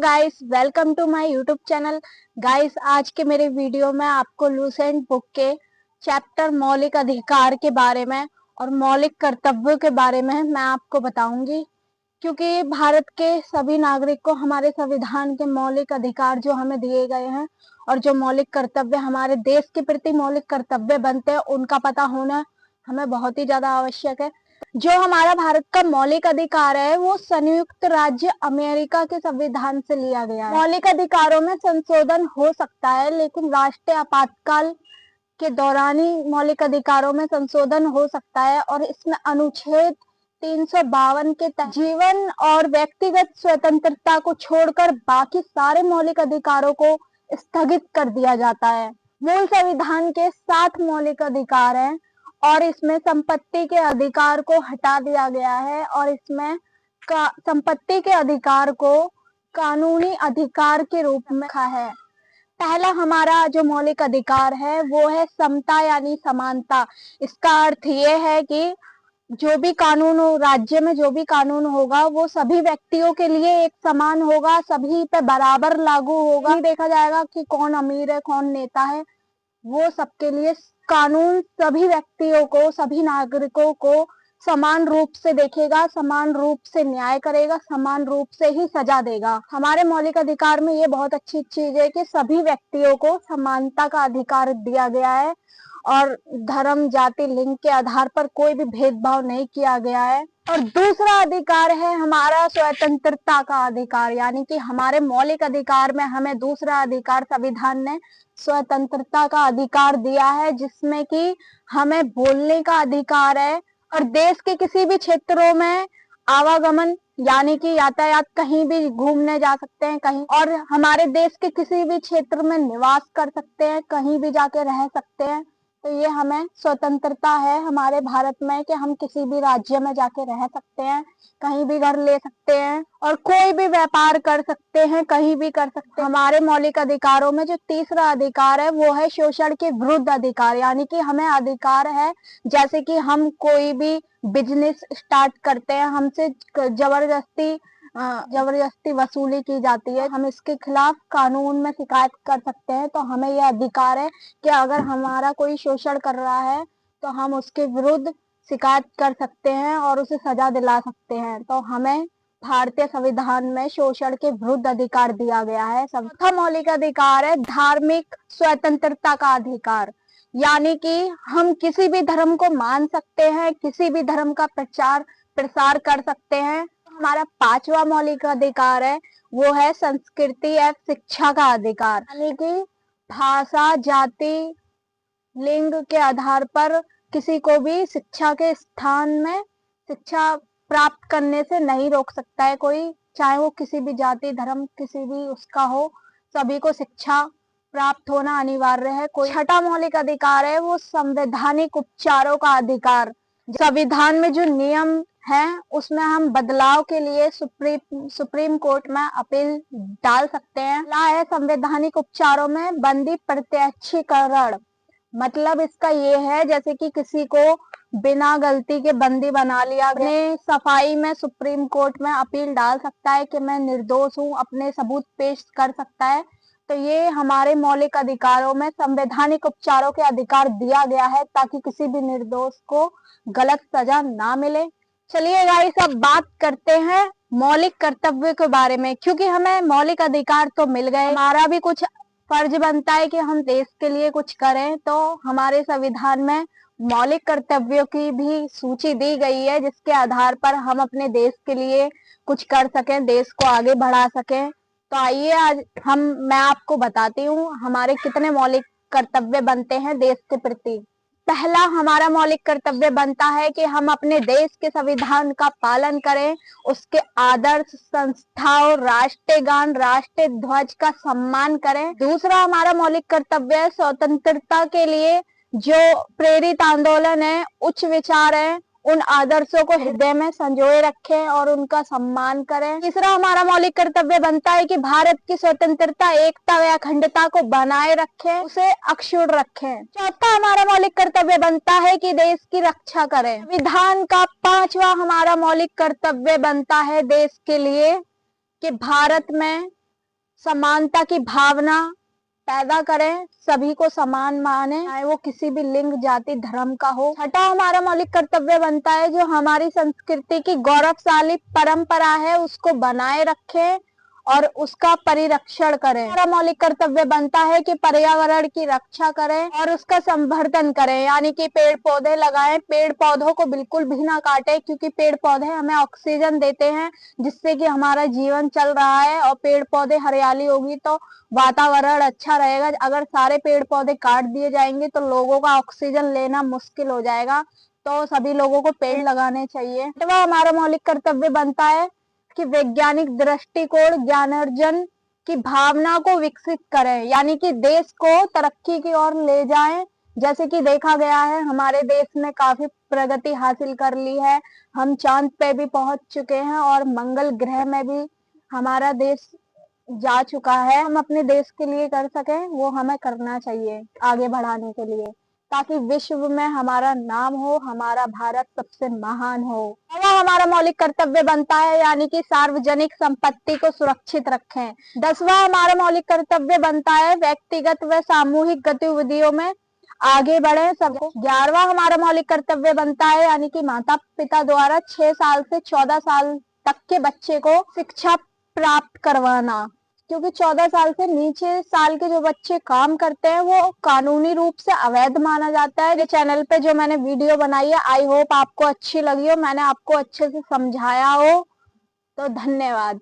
Guys, welcome to my YouTube channel. Guys, आज के मेरे वीडियो में आपको लुसेंट बुक के चैप्टर मौलिक अधिकार के बारे में और मौलिक कर्तव्यों के बारे में मैं आपको बताऊंगी, क्योंकि भारत के सभी नागरिक को हमारे संविधान के मौलिक अधिकार जो हमें दिए गए हैं और जो मौलिक कर्तव्य हमारे देश के प्रति मौलिक कर्तव्य बनते हैं, उनका पता होना हमें बहुत ही ज्यादा आवश्यक है। जो हमारा भारत का मौलिक अधिकार है वो संयुक्त राज्य अमेरिका के संविधान से लिया गया है। मौलिक अधिकारों में संशोधन हो सकता है, लेकिन राष्ट्रीय आपातकाल के दौरान ही मौलिक अधिकारों में संशोधन हो सकता है और इसमें अनुच्छेद 352 के तहत जीवन और व्यक्तिगत स्वतंत्रता को छोड़कर बाकी सारे मौलिक अधिकारों को स्थगित कर दिया जाता है। मूल संविधान के 7 मौलिक अधिकार हैं और इसमें संपत्ति के अधिकार को हटा दिया गया है और इसमें संपत्ति के अधिकार को कानूनी अधिकार के रूप में रखा है। पहला हमारा जो मौलिक अधिकार है वो है समता यानी समानता। इसका अर्थ ये है कि जो भी कानून हो, राज्य में जो भी कानून होगा वो सभी व्यक्तियों के लिए एक समान होगा, सभी पे बराबर लागू होगा। नहीं देखा जाएगा कि कौन अमीर है कौन नेता है, वो सबके लिए कानून सभी व्यक्तियों को, सभी नागरिकों को समान रूप से देखेगा, समान रूप से न्याय करेगा, समान रूप से ही सजा देगा। हमारे मौलिक अधिकार में ये बहुत अच्छी चीज है कि सभी व्यक्तियों को समानता का अधिकार दिया गया है और धर्म, जाति, लिंग के आधार पर कोई भी भेदभाव नहीं किया गया है। और दूसरा अधिकार है हमारा स्वतंत्रता का अधिकार, यानी कि हमारे मौलिक अधिकार में हमें दूसरा अधिकार संविधान ने स्वतंत्रता का अधिकार दिया है, जिसमें कि हमें बोलने का अधिकार है और देश के किसी भी क्षेत्रों में आवागमन यानी कि यातायात, कहीं भी घूमने जा सकते हैं कहीं, और हमारे देश के किसी भी क्षेत्र में निवास कर सकते हैं, कहीं भी जाके रह सकते हैं। तो ये हमें स्वतंत्रता है हमारे भारत में कि हम किसी भी राज्य में जाके रह सकते हैं, कहीं भी घर ले सकते हैं और कोई भी व्यापार कर सकते हैं, कहीं भी कर सकते हैं। हमारे मौलिक अधिकारों में जो तीसरा अधिकार है वो है शोषण के विरुद्ध अधिकार, यानी कि हमें अधिकार है जैसे कि हम कोई भी बिजनेस स्टार्ट करते हैं, हमसे जबरदस्ती वसूली की जाती है, हम इसके खिलाफ कानून में शिकायत कर सकते हैं। तो हमें यह अधिकार है कि अगर हमारा कोई शोषण कर रहा है तो हम उसके विरुद्ध शिकायत कर सकते हैं और उसे सजा दिला सकते हैं। तो हमें भारतीय संविधान में शोषण के विरुद्ध अधिकार दिया गया है। चौथा मौलिक अधिकार है धार्मिक स्वतंत्रता का अधिकार, यानी कि हम किसी भी धर्म को मान सकते हैं, किसी भी धर्म का प्रचार प्रसार कर सकते हैं। हमारा 5वां मौलिक अधिकार है वो है संस्कृति एवं शिक्षा का अधिकार, यानी कि भाषा, जाति, लिंग के आधार पर किसी को भी शिक्षा के स्थान में शिक्षा प्राप्त करने से नहीं रोक सकता है कोई, चाहे वो किसी भी जाति, धर्म, किसी भी उसका हो, सभी को शिक्षा प्राप्त होना अनिवार्य है। कोई छठा मौलिक अधिकार है वो संवैधानिक उपचारों का अधिकार। संविधान में जो नियम है उसमें हम बदलाव के लिए सुप्रीम कोर्ट में अपील डाल सकते हैं। अगला है संवैधानिक उपचारों में बंदी प्रत्यक्षीकरण। मतलब इसका ये है जैसे कि किसी को बिना गलती के बंदी बना लिया गया, सफाई में सुप्रीम कोर्ट में अपील डाल सकता है कि मैं निर्दोष हूँ, अपने सबूत पेश कर सकता है। तो ये हमारे मौलिक अधिकारों में संवैधानिक उपचारों के अधिकार दिया गया है ताकि किसी भी निर्दोष को गलत सजा ना मिले। चलिए गाइस, अब बात करते हैं मौलिक कर्तव्य के बारे में। क्योंकि हमें मौलिक अधिकार तो मिल गए, हमारा भी कुछ फर्ज बनता है कि हम देश के लिए कुछ करें। तो हमारे संविधान में मौलिक कर्तव्यों की भी सूची दी गई है जिसके आधार पर हम अपने देश के लिए कुछ कर सकें, देश को आगे बढ़ा सकें। तो आइए आज मैं आपको बताती हूँ हमारे कितने मौलिक कर्तव्य बनते हैं देश के प्रति। पहला हमारा मौलिक कर्तव्य बनता है कि हम अपने देश के संविधान का पालन करें, उसके आदर्श, संस्थाओं, राष्ट्रीय गान, राष्ट्रीय ध्वज का सम्मान करें। दूसरा हमारा मौलिक कर्तव्य है स्वतंत्रता के लिए जो प्रेरित आंदोलन है, उच्च विचार है, उन आदर्शों को हृदय में संजोए रखें और उनका सम्मान करें। तीसरा हमारा मौलिक कर्तव्य बनता है कि भारत की स्वतंत्रता, एकता व अखंडता को बनाए रखें, उसे अक्षुण्ण रखें। चौथा हमारा मौलिक कर्तव्य बनता है कि देश की रक्षा करें। संविधान का 5वां हमारा मौलिक कर्तव्य बनता है देश के लिए कि भारत में समानता की भावना पैदा करें, सभी को समान माने, चाहे वो किसी भी लिंग, जाति, धर्म का हो। छठा हमारा मौलिक कर्तव्य बनता है जो हमारी संस्कृति की गौरवशाली परंपरा है उसको बनाए रखें और उसका परिरक्षण करें। हमारा मौलिक कर्तव्य बनता है कि पर्यावरण की रक्षा करें और उसका संवर्धन करें, यानी कि पेड़ पौधे लगाएं। पेड़ पौधों को बिल्कुल भी ना काटें, क्योंकि पेड़ पौधे हमें ऑक्सीजन देते हैं जिससे कि हमारा जीवन चल रहा है, और पेड़ पौधे हरियाली होगी तो वातावरण अच्छा रहेगा। अगर सारे पेड़ पौधे काट दिए जाएंगे तो लोगों का ऑक्सीजन लेना मुश्किल हो जाएगा, तो सभी लोगों को पेड़ लगाने चाहिए। तो हमारा मौलिक कर्तव्य बनता है कि वैज्ञानिक दृष्टिकोण, ज्ञानार्जन की भावना को विकसित करें, यानी कि देश को तरक्की की ओर ले जाएं। जैसे कि देखा गया है हमारे देश ने काफी प्रगति हासिल कर ली है, हम चांद पे भी पहुंच चुके हैं और मंगल ग्रह में भी हमारा देश जा चुका है। हम अपने देश के लिए कर सकें वो हमें करना चाहिए आगे बढ़ाने के लिए, ताकि विश्व में हमारा नाम हो, हमारा भारत सबसे महान हो। और हमारा मौलिक कर्तव्य बनता है यानी कि सार्वजनिक संपत्ति को सुरक्षित रखें। 10वां हमारा मौलिक कर्तव्य बनता है व्यक्तिगत व सामूहिक गतिविधियों में आगे बढ़े सबको। 11वां हमारा मौलिक कर्तव्य बनता है यानी कि माता पिता द्वारा 6 साल से 14 साल तक के बच्चे को शिक्षा प्राप्त करवाना, क्योंकि 14 साल से नीचे साल के जो बच्चे काम करते हैं वो कानूनी रूप से अवैध माना जाता है। ये चैनल पे जो मैंने वीडियो बनाई है आई होप आपको अच्छी लगी हो, मैंने आपको अच्छे से समझाया हो, तो धन्यवाद।